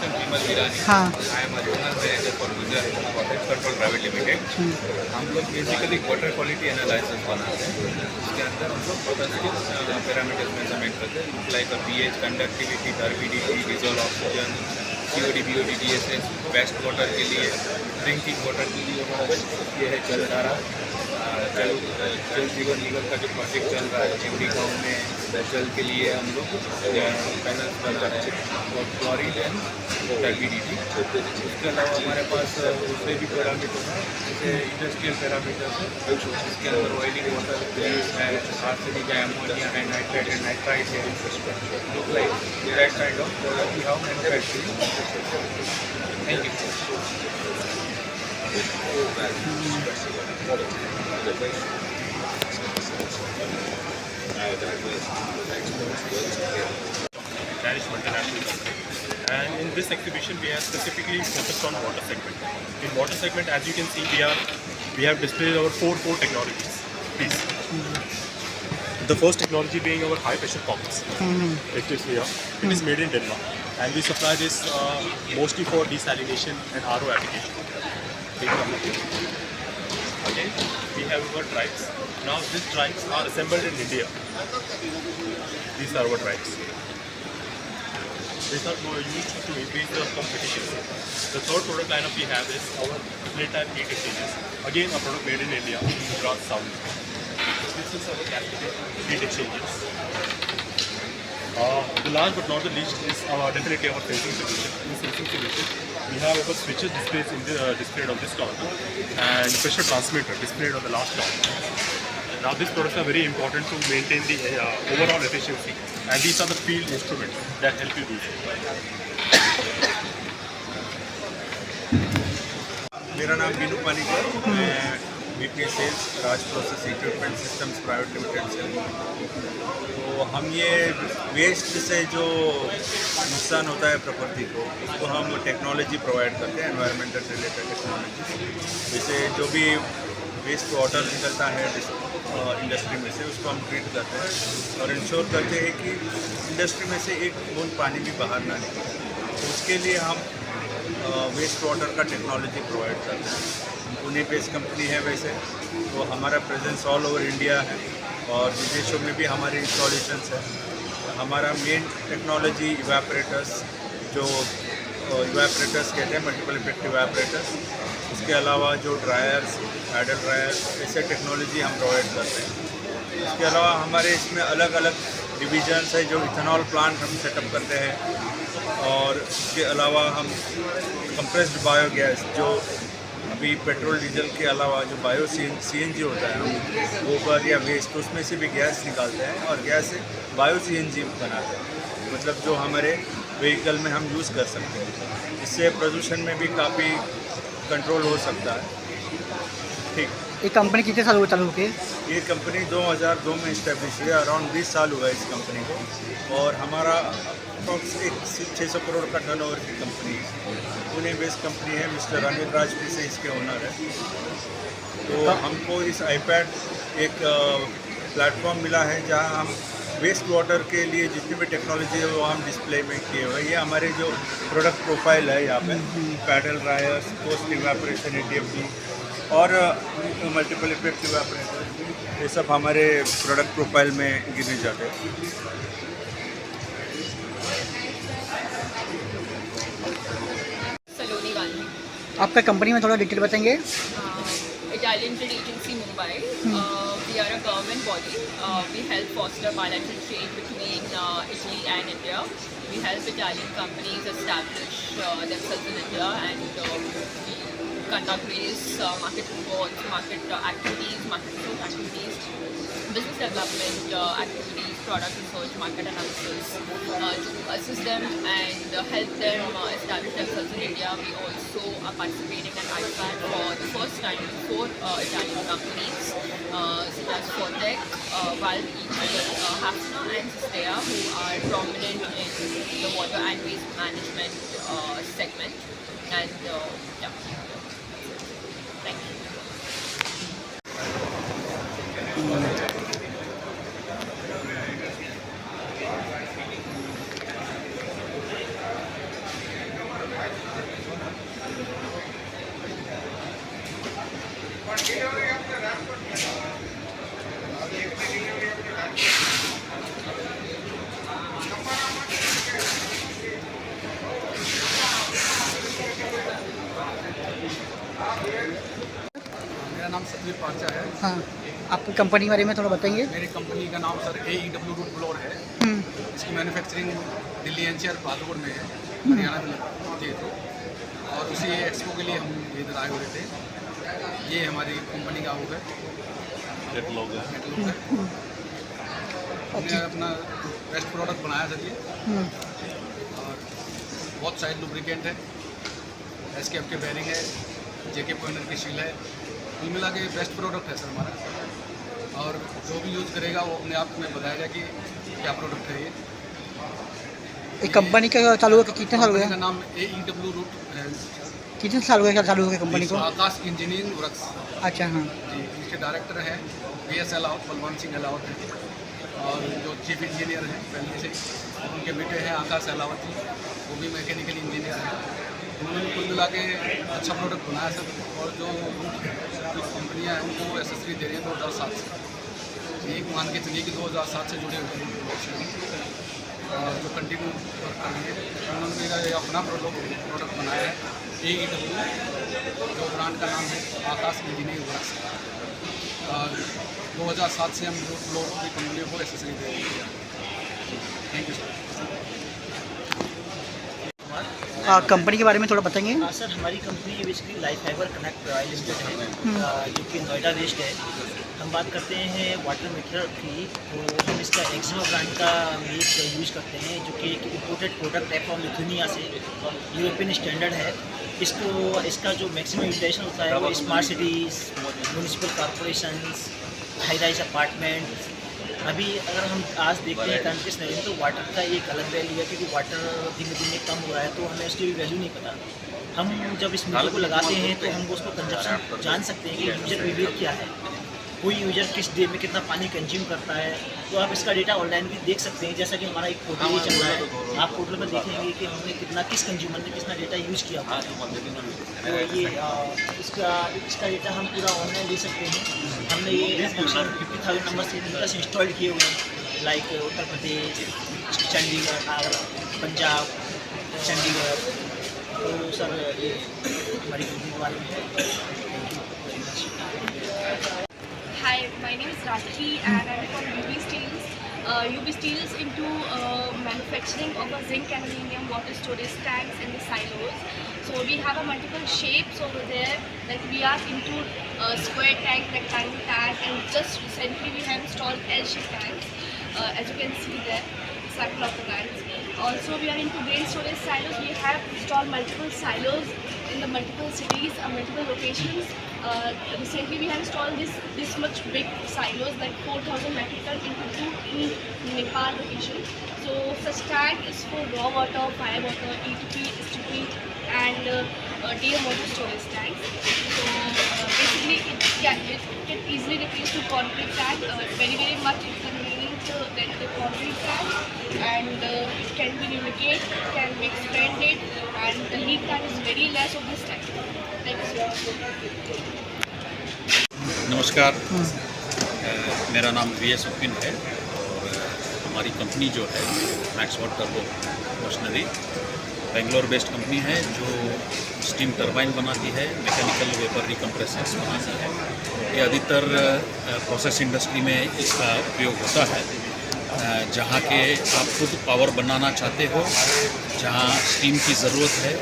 introduction, Bimal Virani. हाँ। I am a general manager for Gujarat Water Control Private Limited. हम लोग basically water quality analysis बनाते हैं। इसके अंदर हम लोग वाटर के पैरामीटर्स मेजरमेंट करते हैं, like pH, conductivity, turbidity, dissolve oxygen, COD, BOD, DSS, waste water के लिए, ड्रिंकिंग वाटर के लिए हमारा ये है जलधारा, जल जीवन निगम का जो प्रोजेक्ट चल रहा है एवरी गाँव में जल के लिए हम लोग पैनल्स बना रहे हैं और क्लोरीन एंड टर्बिडिटी। इसके अलावा हमारे पास दूसरे भी पैरामीटर हैं, जैसे इंडस्ट्रियल पैरामीटर्स हैं, इसके अंदर ऑयलिंग वाटर है, आर्सेनिक है, अमोनिया है, नाइट्रेट है, नाइट्राइट है, look like that kind of product we have manufacturing. Thank you. Danish multinational company. And in this exhibition, we are specifically focused on water segment. In water segment, as you can see, we have displayed our four core technologies. Please. The first technology being our high pressure pumps. It is here. It is made in Denmark, and we supply this mostly for desalination and RO application. Again, we have our drives. Now these drives are assembled in India. These are our drives. These are used to increase the competition. The third product lineup we have is our plate type heat exchangers. Again, a product made in India, Gujarat, South. This is our cascade heat exchangers. The last but not the least is definitely our sensing solution. In sensing solution, we have our switches displayed on this counter and pressure transmitter displayed on the last counter. Now these products are very important to maintain the overall efficiency, and these are the field instruments that help you do so. मेरा नाम बीनू पानीकर, मैं VP sales Raj process equipment systems private limited से। तो हम ये waste से जो नुकसान होता है प्रकृति को, उसको हम टेक्नोलॉजी प्रोवाइड करते हैं, एनवायरमेंटल रिलेटेड टेक्नोलॉजी। जैसे जो भी वेस्ट वाटर निकलता है इंडस्ट्री में से, उसको हम ट्रीट करते हैं और इंश्योर करते हैं कि इंडस्ट्री में से एक बूंद पानी भी बाहर ना निकले। तो उसके लिए हम वेस्ट वाटर का टेक्नोलॉजी प्रोवाइड करते हैं। पुणे बेस्ड कंपनी है वैसे, तो हमारा प्रेजेंस ऑल ओवर इंडिया है और विदेशों में भी हमारे इंस्टॉलेशंस है। हमारा मेन टेक्नोलॉजी इवेपरेटर्स, जो इवेपरेटर्स कहते हैं, मल्टीपल इफेक्ट इवेपरेटर्स। उसके अलावा जो ड्रायर्स, पैडल ड्रायर्स, ऐसे टेक्नोलॉजी हम प्रोवाइड करते हैं। इसके अलावा हमारे इसमें अलग अलग डिविजन्स है, जो इथेनॉल प्लांट हम सेटअप करते हैं और इसके अलावा हम कंप्रेस्ड बायोगैस, जो अभी पेट्रोल डीजल के अलावा जो बायो CNG होता है, हम गोबर या वेस्ट, तो उसमें से भी गैस निकालते हैं और गैस से बायो CNG बनाते हैं, मतलब जो हमारे व्हीकल में हम यूज़ कर सकते हैं। इससे प्रदूषण में भी काफ़ी कंट्रोल हो सकता है। ठीक। ये कंपनी कितने साल हुए चालू होके? ये कंपनी 2002 में इस्टेब्लिश हुई है, अराउंड 20 साल हुआ है इस कंपनी को, और हमारा अप्रॉक्स 600 करोड़ का टर्नओवर की कंपनी है। पुणे बेस्ड कंपनी है, मिस्टर अनिल राजपूत से इसके ओनर है। तो हमको इस iPad एक प्लेटफॉर्म मिला है जहां हम वेस्ट वाटर के लिए जितनी भी टेक्नोलॉजी है वो हम डिस्प्ले में किए हुए हैं। ये हमारे जो प्रोडक्ट प्रोफाइल है यहाँ पे, paddle dryers, post evaporation ATFD और मल्टीपल इफेक्ट इवेपोरेटर, ये सब हमारे प्रोडक्ट प्रोफाइल में गिने जाते हैं। सलोनी गांधी। आपका कंपनी में थोड़ा डिटेल बताएंगे? Italian Trade Agency Mumbai. We are a government body. We help foster bilateral trade between Italy and India. We help Italian companies establish themselves in India and conduct various market reports, market activities, market research activities, business development activities, product research, market analysis, to assist them and help them establish themselves in India. We also are participating in IPAD for the first time for Italian companies such as Fortec, Valve, Hafner and Sistea, who are prominent in the water and waste management segment. And yeah, thank you. वास्तविक पार्चा है। हाँ, आपकी company के बारे में थोड़ा बताएंगे? मेरी कंपनी का नाम सर AEW रूट ब्लोअर है। इसकी मैन्युफैक्चरिंग दिल्ली NCR बहादुरपुर में है, हरियाणा में होती है। तो और उसी एक्सपो के लिए हम इधर आए हुए थे। ये हमारी कंपनी का वो है कैटलॉग है। हमने अपना बेस्ट प्रोडक्ट बनाया सर ये, और बहुत साइड लुब्रिकेंट है, SKF के बेरिंग है, JK पॉइंटर की शील है। कुल मिला के बेस्ट प्रोडक्ट है सर हमारा, और जो भी यूज़ करेगा वो अपने आप में बताएगा कि क्या प्रोडक्ट है ये। कंपनी का चालू हो कितने साल हो कंपनी गए? का नाम AEW रूट है। कितने साल हो गए चालू हो गए कंपनी को? आकाश इंजीनियरिंग वर्क्स अच्छा, हाँ। जी, इसके डायरेक्टर हैं BS अलाउट, बलवंत सिंह अलाउट है, और जो चीफ इंजीनियर हैं पहले से उनके बेटे हैं आकाश अलावत जी, वो भी मैकेनिकल इंजीनियर हैं। उन्होंने कुल मिला के अच्छा प्रोडक्ट बनाया सर, और जो कंपनियाँ हैं उनको एसेसरी दे रही हैं 2007 से। एक मान के चलिए कि 2007 से जुड़े हुए हैं, और जो कंटिन्यू वर्क कर रही है। उन्होंने ये अपना प्रोडक्ट बनाया है AEW, जो ब्रांड का नाम है आकाश इंजीनियरिंग वर्क्स, और 2007 से हम लोग की कंपनियों को एसेसरी दे रहे हैं। Thank you sir. कंपनी के बारे में थोड़ा बताएंगे? सर, हमारी company basically life fibre connect private limited है, जो कि नोएडा बेस्ड है। हम बात करते हैं वाटर मीटर की, तो हम इसका एक्सिमा ब्रांड का मिल्क यूज़ करते हैं, जो कि एक इम्पोर्टेड प्रोडक्ट है फ्रॉम लिथुनिया से, यूरोपियन स्टैंडर्ड है। इसका जो मैक्सिमम यूटिलाइजेशन होता है वो smart cities, municipal corporations, high rise apartment. अभी अगर हम आज देखते हैं करंट के सिनेरियो में, तो वाटर का एक अलग वैल्यू है, क्योंकि वाटर धीमे धीमे कम हो रहा है, तो हमें उसकी वैल्यू नहीं पता। हम जब इस मीटर को लगाते हैं तो हम उसको कंजप्शन जान सकते हैं कि यूजर बिहेवियर क्या है, कोई यूजर किस डे में कितना पानी कंज्यूम करता है। तो आप इसका डेटा ऑनलाइन भी देख सकते हैं, जैसा कि हमारा एक पोर्टल चल रहा है। आप पोर्टल में देखेंगे कि हमने कितना, किस कंज्यूमर ने कितना डेटा यूज़ किया हुआ है। तो ये इसका डेटा हम पूरा ऑनलाइन ले सकते हैं। हमने ये 50,000 नंबर से इंस्टॉल किए हुए हैं, लाइक उत्तर प्रदेश, चंडीगढ़, पंजाब, चंडीगढ़। तो सर ये हमारी कंपनी के बारे में है। Hi, my name is Rachi and I'm from UB Steels. UB Steels into manufacturing of a zinc and aluminum water storage tanks in the silos. So we have a multiple shapes over there. Like we are into square tank, rectangle tank, and just recently we have installed L-shaped tanks. As you can see there, circle of the tanks. Also we are into grain storage silos. We have installed multiple silos in the multiple cities, multiple locations. Recently we have installed this much big silos, like 4,000 metric ton into 2 in Nepal location. So such tank is for raw water, fire water, E2P, S2P, and DM water storage tanks. So basically it can easily replace to concrete tank, very much inconvenient than the concrete tank, and it can be lubricated, can be expanded, and the lead time is very less of this tank. Thank you so much. नमस्कार, मेरा नाम VS उपिन है, और हमारी company जो है Maxworth turbo machinery Bangalore based company है, जो स्टीम टरबाइन बनाती है, मैकेनिकल वेपर रिकम्प्रेसर्स बनाती है। ये अधिकतर प्रोसेस इंडस्ट्री में इसका उपयोग होता है, जहाँ के आप खुद पावर बनाना चाहते हो, जहाँ स्टीम की ज़रूरत है,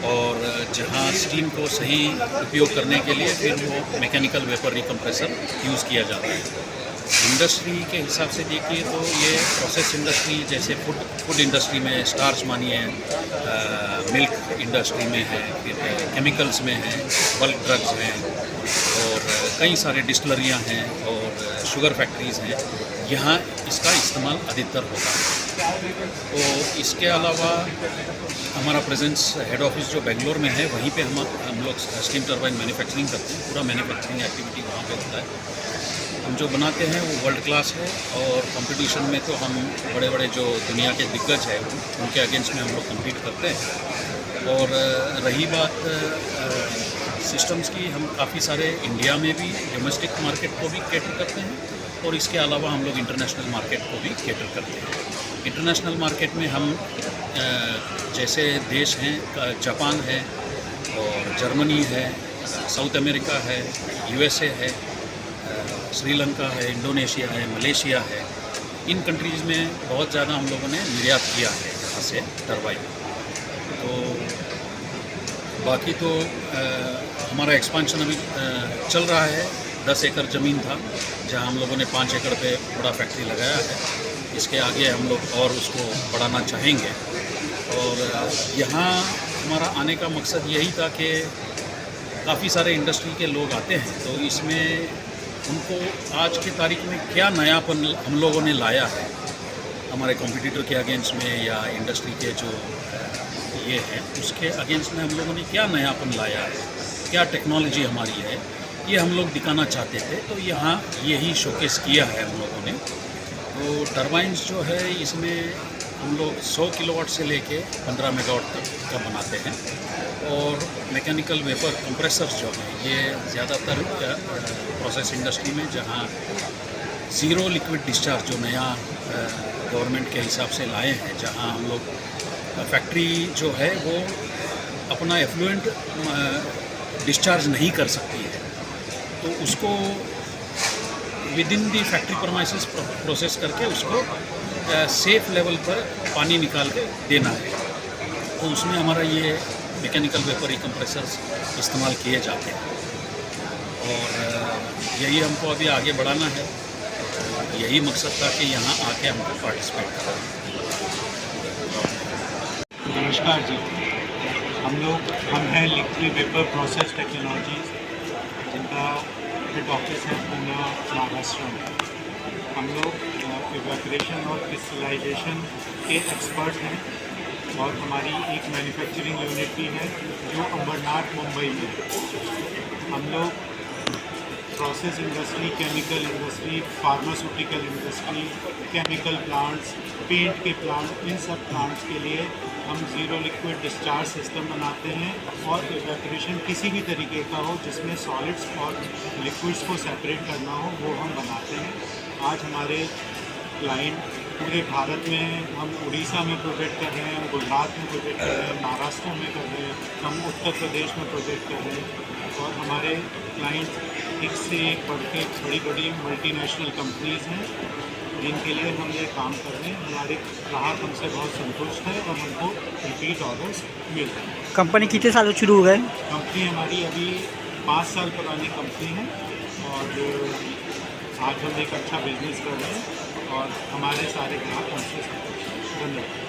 और जहाँ स्टीम को सही उपयोग करने के लिए फिर वो मैकेनिकल वेपर रिकम्प्रेसर यूज़ किया जाता है। इंडस्ट्री के हिसाब से देखिए तो ये प्रोसेस इंडस्ट्री, जैसे फूड इंडस्ट्री में स्टार्च मानिए, मिल्क इंडस्ट्री में है, फिर केमिकल्स में है, बल्क ड्रग्स हैं, और कई सारे डिस्टिलरियाँ हैं और शुगर फैक्ट्रीज़ हैं, यहाँ इसका इस्तेमाल अधिकतर होता है। तो इसके अलावा हमारा प्रेजेंस हेड ऑफिस जो बेंगलोर में है, वहीं पे हम लोग स्टीम टरबाइन मैन्युफैक्चरिंग करते हैं। पूरा मैन्युफैक्चरिंग एक्टिविटी वहाँ पे होता है। हम जो बनाते हैं वो वर्ल्ड क्लास है, और कंपटीशन में तो हम बड़े बड़े जो दुनिया के दिग्गज है उनके अगेंस्ट में हम लोग कम्पीट करते हैं। और रही बात सिस्टम्स की, हम काफ़ी सारे इंडिया में भी डोमेस्टिक मार्केट को भी कैटर करते हैं, और इसके अलावा हम लोग इंटरनेशनल मार्केट को भी कैटर करते हैं। इंटरनेशनल मार्केट में हम जैसे देश हैं, जापान है, और जर्मनी है, साउथ अमेरिका है, यूएसए है, श्रीलंका है, इंडोनेशिया है, मलेशिया है। इन कंट्रीज़ में बहुत ज़्यादा हम लोगों ने निर्यात किया है यहाँ से टरबाइन। तो बाकी तो हमारा एक्सपांशन अभी चल रहा है। 10 एकड़ ज़मीन था जहाँ हम लोगों ने 5 एकड़ पे बड़ा फैक्ट्री लगाया है। इसके आगे हम लोग और उसको बढ़ाना चाहेंगे। और यहाँ हमारा आने का मकसद यही था कि काफ़ी सारे इंडस्ट्री के लोग आते हैं, तो इसमें उनको आज की तारीख में क्या नयापन हम लोगों ने लाया है हमारे कॉम्पिटिटर के अगेंस्ट में, या इंडस्ट्री के जो ये है उसके अगेंस्ट में हम लोगों ने क्या नयापन लाया है, क्या टेक्नोलॉजी हमारी है, ये हम लोग दिखाना चाहते थे। तो यहाँ यही शोकेस किया है हम लोगों ने। तो टरबाइन्स जो है इसमें हम लोग 100 किलोवाट से लेके 15 मेगावाट तक का बनाते हैं। और मैकेनिकल वेपर कंप्रेसर्स जो हैं ये ज़्यादातर प्रोसेस इंडस्ट्री में, जहाँ ज़ीरो लिक्विड डिस्चार्ज जो नया गवर्नमेंट के हिसाब से लाए हैं, जहाँ हम लोग फैक्ट्री जो है वो अपना एफ्लुएंट डिस्चार्ज नहीं कर सकती है, तो उसको within the factory premises process करके उसको सेफ लेवल पर पानी निकाल के देना है। तो उसमें हमारा ये मैकेनिकल वेपर कंप्रेसर्स इस्तेमाल किए जाते हैं। और यही हमको अभी आगे बढ़ाना है। यही मकसद था कि यहाँ आके हमको पार्टिसिपेट करना। नमस्कार जी, हम हैं लिक्विड वेपर प्रोसेस टेक्नोलॉजीज, जिनका हेड ऑफिस है पूना, महाराष्ट्र में। हम लोग इवेपोरेशन और क्रिस्टलाइजेशन के एक्सपर्ट हैं और हमारी एक मैन्युफैक्चरिंग यूनिट भी है जो अंबरनाथ, मुंबई में है। हम लोग process industry, chemical industry, pharmaceutical industry, chemical plants, paint के प्लांट, इन सब प्लांट्स के लिए हम ज़ीरो लिक्विड डिस्चार्ज सिस्टम बनाते हैं। और इवेपोरेशन किसी भी तरीके का हो जिसमें सॉलिड्स और लिक्विड्स को सेपरेट करना हो, वो हम बनाते हैं। आज हमारे क्लाइंट पूरे भारत में हैं। हम उड़ीसा में प्रोजेक्ट कर रहे हैं, गुजरात में प्रोजेक्ट कर रहे हैं, महाराष्ट्र में कर रहे हैं, हम उत्तर प्रदेश में प्रोजेक्ट कर रहे हैं। और हमारे क्लाइंट एक से एक बढ़ के बड़ी बड़ी मल्टीनेशनल कंपनीज़ हैं जिनके लिए हम ये काम कर रहे हैं। हमारे ग्राहक हमसे बहुत संतुष्ट है और हमको रिपीट ऑर्डर्स मिल रहे हैं। कंपनी कितने सालों शुरू हो गए? कंपनी हमारी अभी 5 साल पुरानी कंपनी है और आज हम एक अच्छा बिजनेस कर रहे हैं और हमारे सारे ग्राहक हमसे संतुष्ट हैं। धन्यवाद।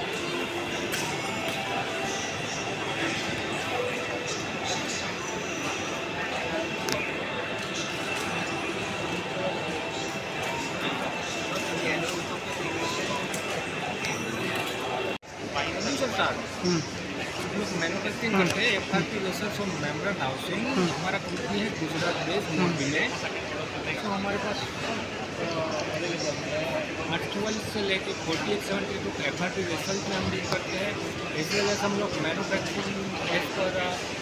मैन्युफैक्चरिंग करते हैं FRP वेसल्स और मेम्ब्रेन हाउसिंग। हमारा कंपनी है गुजरात बेस्ड, मोरबी में। तो हमारे पास 44 से लेकर 48-70 तक FRP वेसल्स में हम डील करते हैं। इस वजह से हम लोग manufacturing as per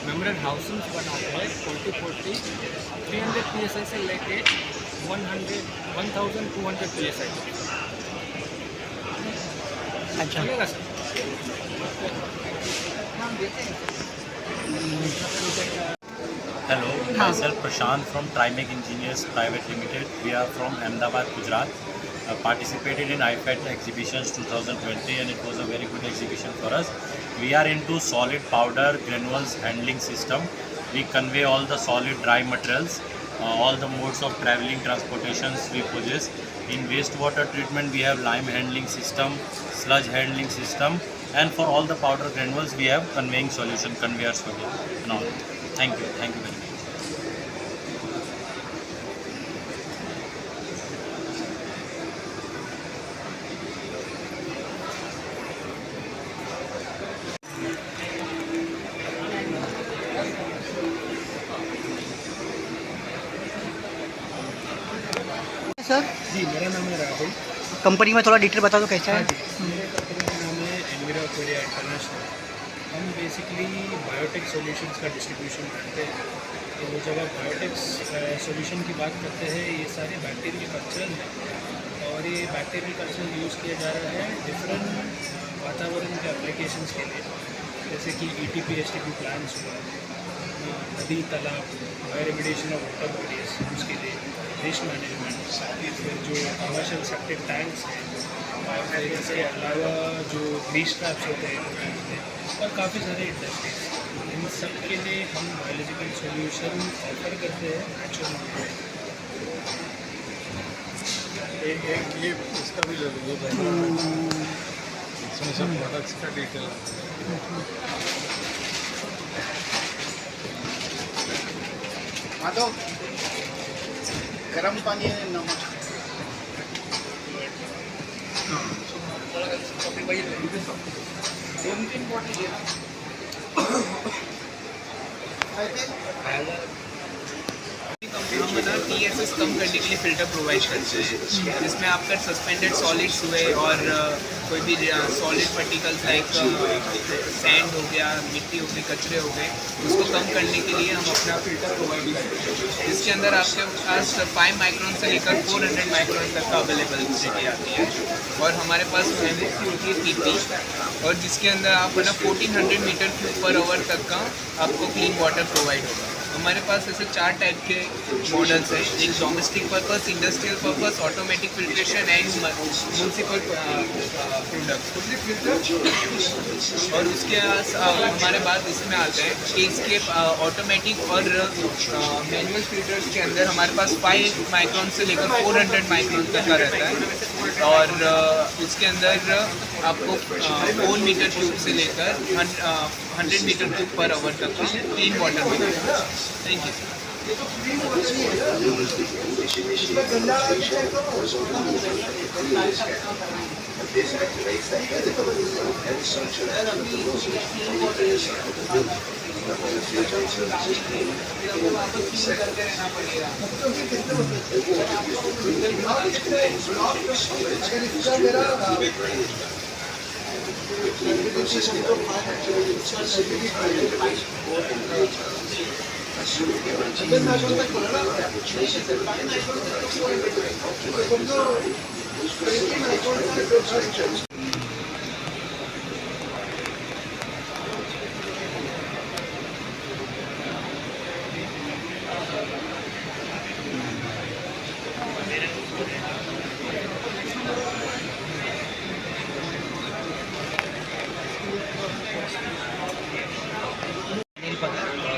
membrane housings बनाते हैं 40-40 300 PSI से लेके 1200 PSI। अच्छा, चलेगा sir? Hello, myself Prashant from Trimeg Engineers Private Limited. We are from Ahmedabad, Gujarat. Participated in IFAT exhibitions 2020 and it was a very good exhibition for us. We are into solid powder granules handling system. We convey all the solid dry materials, all the modes of traveling transportations we possess. In wastewater treatment we have lime handling system, sludge handling system, and for all the powder granules we have conveying solution conveyors and all. Thank you very much. Sir ji, मेरा नाम है Rahul. Company में थोड़ा detail बता दो कैसा है? मेरे कंपनी का नाम है एनविरोक्विया इंटरनेशनल। हम बेसिकली बायोटेक सॉल्यूशंस का डिस्ट्रीब्यूशन करते हैं। तो जब आप बायोटेक सॉल्यूशन की बात करते हैं, ये सारे बैक्टीरियल कल्चर हैं और ये बैक्टीरियल कल्चर यूज़ किया जा रहा है डिफरेंट वातावरण के एप्लीकेशंस के लिए, जैसे कि ETP STP प्लांट्स हुआ, नदी तालाब, fire remediation of water bodies, उसके लिए वेस्ट मैनेजमेंट, फिर जो कमर्शियल सेप्टिक टैंक्स हैं, फिर इसके अलावा जो ग्रीस ट्रैप्स होते हैं और काफ़ी सारे इंडस्ट्रीज, इन सब के लिए हम बायोलॉजिकल सॉल्यूशन ऑफर करते हैं नेचुरल। एक ये इसका भी ले लीजिए, इसमें सब प्रोडक्ट्स का डिटेल। माधव, गर्म पानी है, नमक। हम मतलब TSS कम करने के लिए फ़िल्टर प्रोवाइड करते हैं, जिसमें आपका सस्पेंडेड सॉलिड्स हुए और कोई भी सॉलिड पार्टिकल्स लाइक सैंड हो गया, मिट्टी हो गई, कचरे हो गए, उसको कम करने के लिए हम अपना फ़िल्टर प्रोवाइड करते हैं, जिसके अंदर आपके पास 5 माइक्रोन से लेकर 400 माइक्रोन तक का अवेलेबिलिटी आती है। और हमारे पास MFC होती है TP, और जिसके अंदर आप मतलब 1400 मीटर क्यूब पर आवर तक का आपको क्लीन वाटर प्रोवाइड होगा। हमारे पास ऐसे 4 टाइप के मॉडल्स हैं, एक domestic purpose, industrial purpose, automatic filtration and municipal products. और उसके हमारे बाद इसमें आते हैं कि इसके ऑटोमेटिक और मैनुअल फिल्टर्स के अंदर हमारे पास 5 माइक्रोन से लेकर 400 माइक्रोन तक का रहता है, और उसके अंदर आपको 4 मीटर क्यूब से लेकर 100 मीटर क्यूब पर आवर तक का क्लीन वाटर मिलता है। Thank you.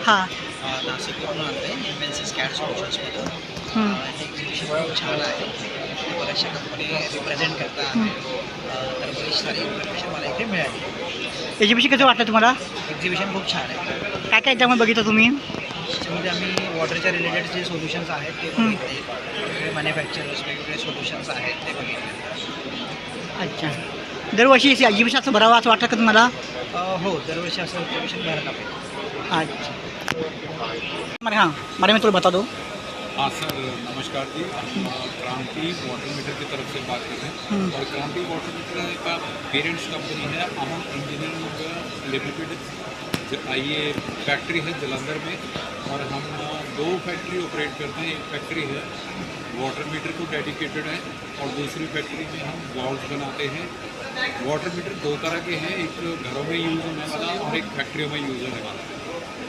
हां नाशिकवरून आणलं आहे MNC स्कॅड सोल्युशन्समधून. हे एक्झिबिशन खूप छान आहे, बऱ्याचशा कंपनी रिप्रेझेंट करतात, तर बरीच सारी इन्फॉर्मेशन मला इथे मिळाली. एक्झिबिशन कसं वाटलं तुम्हाला? एक्झिबिशन खूप छान आहे. काय काय त्यामध्ये बघितलं तुम्ही? त्याच्यामध्ये आम्ही वॉटरच्या रिलेटेड जे सोल्युशन्स आहेत ते बघितले, वेगवेगळे मॅन्युफॅक्चरर्स, वेगवेगळे सोल्युशन्स आहेत ते बघितले. अच्छा, दरवर्षी एक्झिबिशन असं भरावं असं वाटतं का तुम्हाला? हो, दरवर्षी असं एक्झिबिशन भरायला पाहिजे. अच्छा, हाँ बारे में थोड़ा बता दो। हाँ सर, नमस्कार जी। क्रांति वाटर मीटर की तरफ से बात कर रहे हैं, और क्रांति वाटर मीटर का पेरेंट्स कंपनी है अमन इंजीनियरिंग लिमिटेड। ये फैक्ट्री है जलंधर में, और हम 2 फैक्ट्री ऑपरेट करते हैं। एक फैक्ट्री है वाटर मीटर को डेडिकेटेड है, और दूसरी फैक्ट्री में हम वॉल्व बनाते हैं। वाटर मीटर 2 तरह के हैं, एक घरों में यूज़ होने वाला और एक फैक्ट्रियों में यूज़ होने वाला।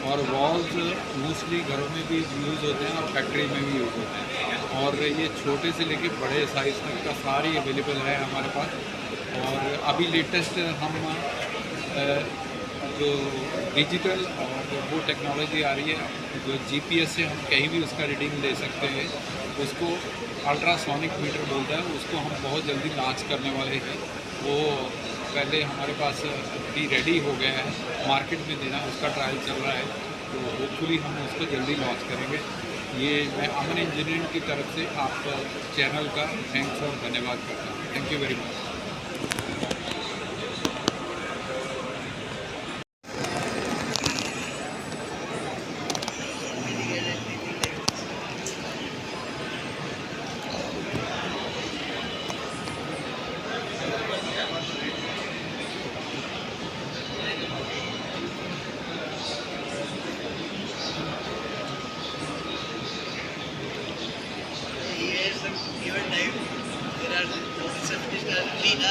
और वॉल्व मोस्टली घरों में भी यूज़ होते हैं और फैक्ट्री में भी यूज़ होते हैं, और ये छोटे से लेके बड़े साइज़ तक का सारी अवेलेबल है हमारे पास। और अभी लेटेस्ट हम जो डिजिटल और वो टेक्नोलॉजी आ रही है, जो GPS से हम कहीं भी उसका रीडिंग ले सकते हैं, उसको अल्ट्रासोनिक मीटर बोलता है, उसको हम बहुत जल्दी लॉन्च करने वाले हैं। वो पहले हमारे पास भी रेडी हो गया है, मार्केट में देना उसका ट्रायल चल रहा है, तो होपफुली हम उसको जल्दी लॉन्च करेंगे। ये मैं अमन इंजीनियरिंग की तरफ से आप चैनल का थैंक्स और धन्यवाद करता हूँ। Thank you very much. Even now, there are clean.